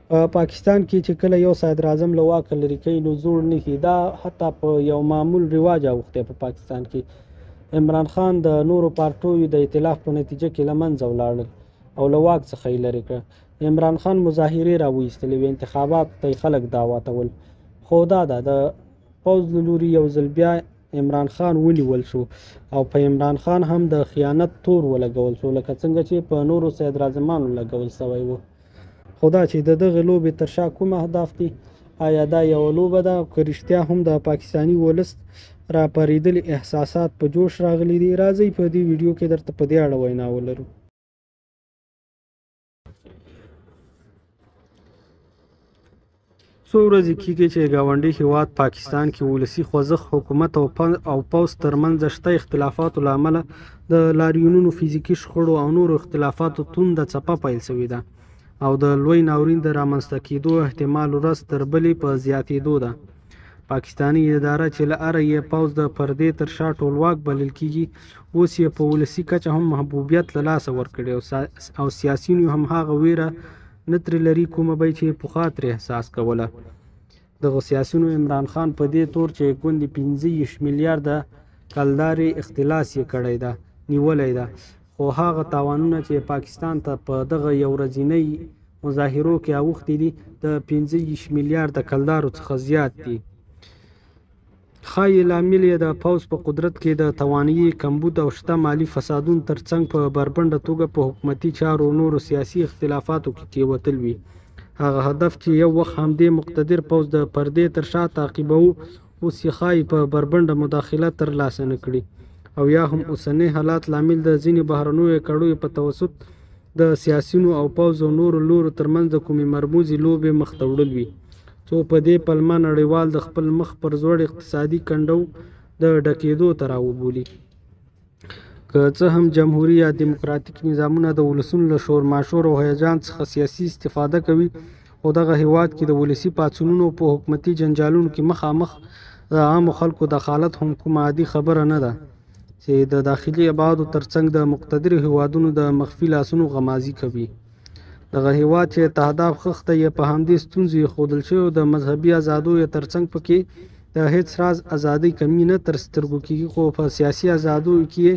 پاکستان کې چې کله یو صدر اعظم له واکه لرې کوي نو زوړ نه کي. دا حتی په یو معمول رواج اوښتی په پاکستان کې. عمران خان د نورو پارټیو د ائتلاف په نتیجه کې له منځه ولاړل او له واک څخه یې لرې کړ. عمران خان مظاهرې راویستلې وې، انتخاباتو ته یې خلک دعوتول. خو دا ده د پوځ له لوري یو ځل بیا عمران خان ونیول شو او په عمران خان هم د خیانت تور ولګول شو، لکه څنګه چې په نورو صدراعظمانو لګول سوی و. خو دا چې د دغې لوبې تر شا کوم اهداف دي؟ آیا دا یوه لوبه ده که رښتیا هم د پاکستاني ولس راپارېدلي احساسات په جوش راغلي دي؟ راځئ په دې ویډیو کې درته په دې اړه وینا ولرو. څو ورځې کېږي چې ګاونډي هیواد پاکستان کې ولسي خوځښت، حکومت او پوځ ترمنځ شته اختلافاتو له امله د لاریونونو، فزیکي شخړو او نورو اختلافاتو تونده څپه پیل شوې ده او د لوی ناورین د رامنځته کېدو احتمال ورځ تر بلې په زیاتېدو ده. پاکستاني اداره چې له اره یې پوځ د پردې تر شا ټولواک بلل کېږي، اوس یې په ولسي کچه هم محبوبیت له لاسه ورکړی او سیاسیون هم هغه ویره نه ترې لري کومه به چې پخوا ترې احساس کوله. دغه سیاسیونو عمران خان په دې تور چې ګوندې 25 میلیارده کلدارې اختلاس یې کړی ده نیولی ده، خو هغه تاوانونه چې پاکستان ته په دغه یو ورځنۍ مظاهرو کې اوښتي دي د 25 میلیارده کلدارو څخه زیات دي. ښایي لامل یې د پوځ په قدرت کې د توانایي کمبود او شته مالي فسادونو ترڅنګ په بربنډه توګه په حکومتي چارو نورو سیاسي اختلافاتو کې تېروتل وي. هغه هدف چې یو وخت همدې مقتدر پوځ د پردې تر شا تعقیبوه، اوس یې ښایي په بربنډه مداخله ترلاسه نه کړي، او یا هم اوسنی حالات لامل د ځینې بهرنیو کړیو په توسط د سیاسیونو او پوځ او نورو لورو ترمنځ د کومې مرموزې لوبې مخ ته وړل وي، څو په دې پلمه نړیوال د خپل مخ پر زوړ اقتصادي کنډو د ډکېدو ته راوبولي. که څه هم جمهوري یا دیموکراتیک نظامونه د ولسونو له شور ماشور او هیجان څخه سیاسي استفاده کوي، خو دغه هیواد کې د ولسي پاڅونونو په حکومتي جنجالونو کې مخامخ د عامو خلکو دخالت هم کومه عادي خبره نه ده چې د داخلي ابعادو ترڅنګ د مقتدرو هیوادونو د مخفي لاسونو غمازي کوي. دغه هیواد چې تهداب خښته یې په همدې ستونزو ایښودل شوی د مذهبي ازادیو ترڅنګ پکې د هېڅ راز ازادۍ کمی نه تر سترګو کېږي، خو په سیاسي ازادیو کې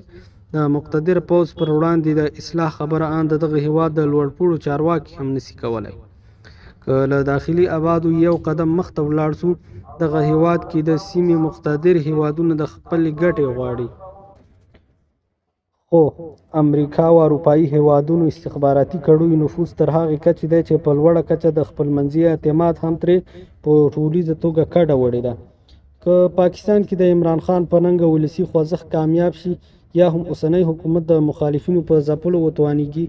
د مقتدر پوځ پر وړاندې د اصلاح خبره ان دغه هیواد د لوړپوړو چارواکي هم نشي کولی. که له داخلي ابعادو یو قدم مخته ولاړ شو، دغه هیواد کې د سیمې مقتدر هیوادونه د خپلې ګټې غواړي، خو امریکا او اروپایي هیوادونو استخباراتي کړیو نفوذ تر هغې کچې دی چې په لوړه کچه د خپلمنځي اعتماد هم ترې په ټولیزه توګه کډه وړې ده. که پاکستان کې د عمران خان په ننګه ولسي خوځښت کامیاب شي یا هم اوسنی حکومت د مخالفینو په ځپلو وتوانېږي،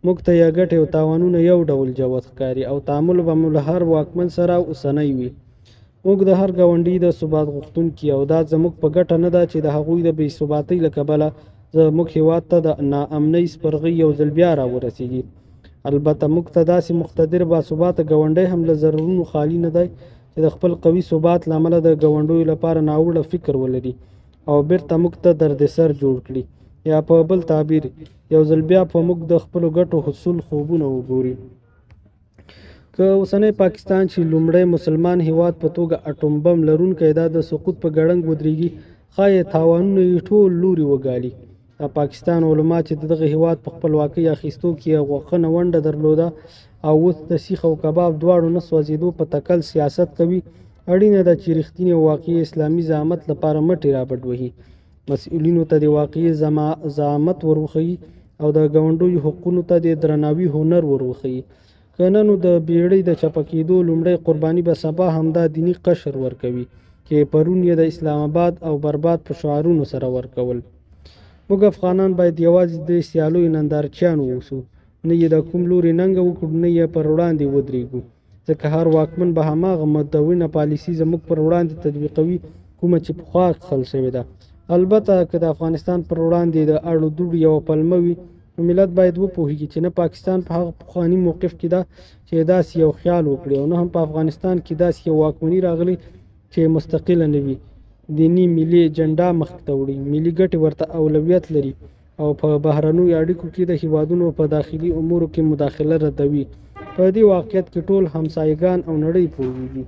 موږ ته یا ګټې او تاوانونه یو ډول جوت ښکاري او تعامل به مو له هر واکمن سره اوسنی وي. موږ د هر ګاونډي د ثبات غوښتونکي او دا زموږ په ګټه نه ده چې د هغوی د بې ثباتۍ له کبله زموږ هیواد ته د ناامنۍ سپرغۍ یو ځل بیا راورسېږي. البته موږ ته داسې مقتدر باثباته ګاونډی هم له ضررونو خالي نه دی چې د خپل قوي ثبات له امله د ګاونډیو لپاره ناوړه فکر ولري او بیرته موږ ته دردسر جوړ کړي، یا په بل تعبیر یو ځل بیا په موږ د خپلو ګټو حصول خوبونه وګوري. که اوسنی پاکستان چې لومړی مسلمان هیواد په توګه اټوم بم لرونکی دا د سقوط په ګړنګ ودرېږي، ښایي تاوانونه یې ټول لوري وګالي. د پاکستان علما چې دغه هیواد په خپلواکۍ اخیستو کې یې غوښنه ونډه درلوده او اوس د سیخ او کباب دواړو نه سوځېدو په تکل سیاست کوي، اړینه ده چې رښتینې او واقعي اسلامي زعامت لپاره مټې رابډ وهي، مسؤلینو ته د واقعي زعامت وروښيي او د ګاونډیو حقونو ته د درناوي هنر وروښيي. که نه نو د بیړۍ د چپه کېدو لومړۍ قرباني به سبا همدا دیني قشر ورکوي چې پرون یې د اسلام آباد او برباد په شعارونو سره ورکول. موږ افغانان باید یوازې د سیالیو نندارچیان واوسو، نه یې د کوم لوري ننګه وکړو نه یې پر وړاندې ودرېږو، ځکه هر واکمن به هماغه مدونه پالیسي زموږ پر وړاندې تطبیقوي کومه چې پخوا خل شوې ده. البته که د افغانستان پر وړاندې د اړو دوړو یوه پلمه وي، نو ملت باید وپوهېږي چې نه پاکستان په هغه پخواني موقف کې ده چې داسې یو خیال وکړي، او نه هم په افغانستان کې داسې یو واکمني راغلی چې مستقله نه وي، دیني ملي اجنډا مخې ته وړي، ملي ګټې ورته اولویت لري او په بهرنیو اړیکو کې د هیوادونو په داخلي امورو کې مداخله ردوي. په دې واقعیت کې ټول همسایګان او نړۍ پوهېږي.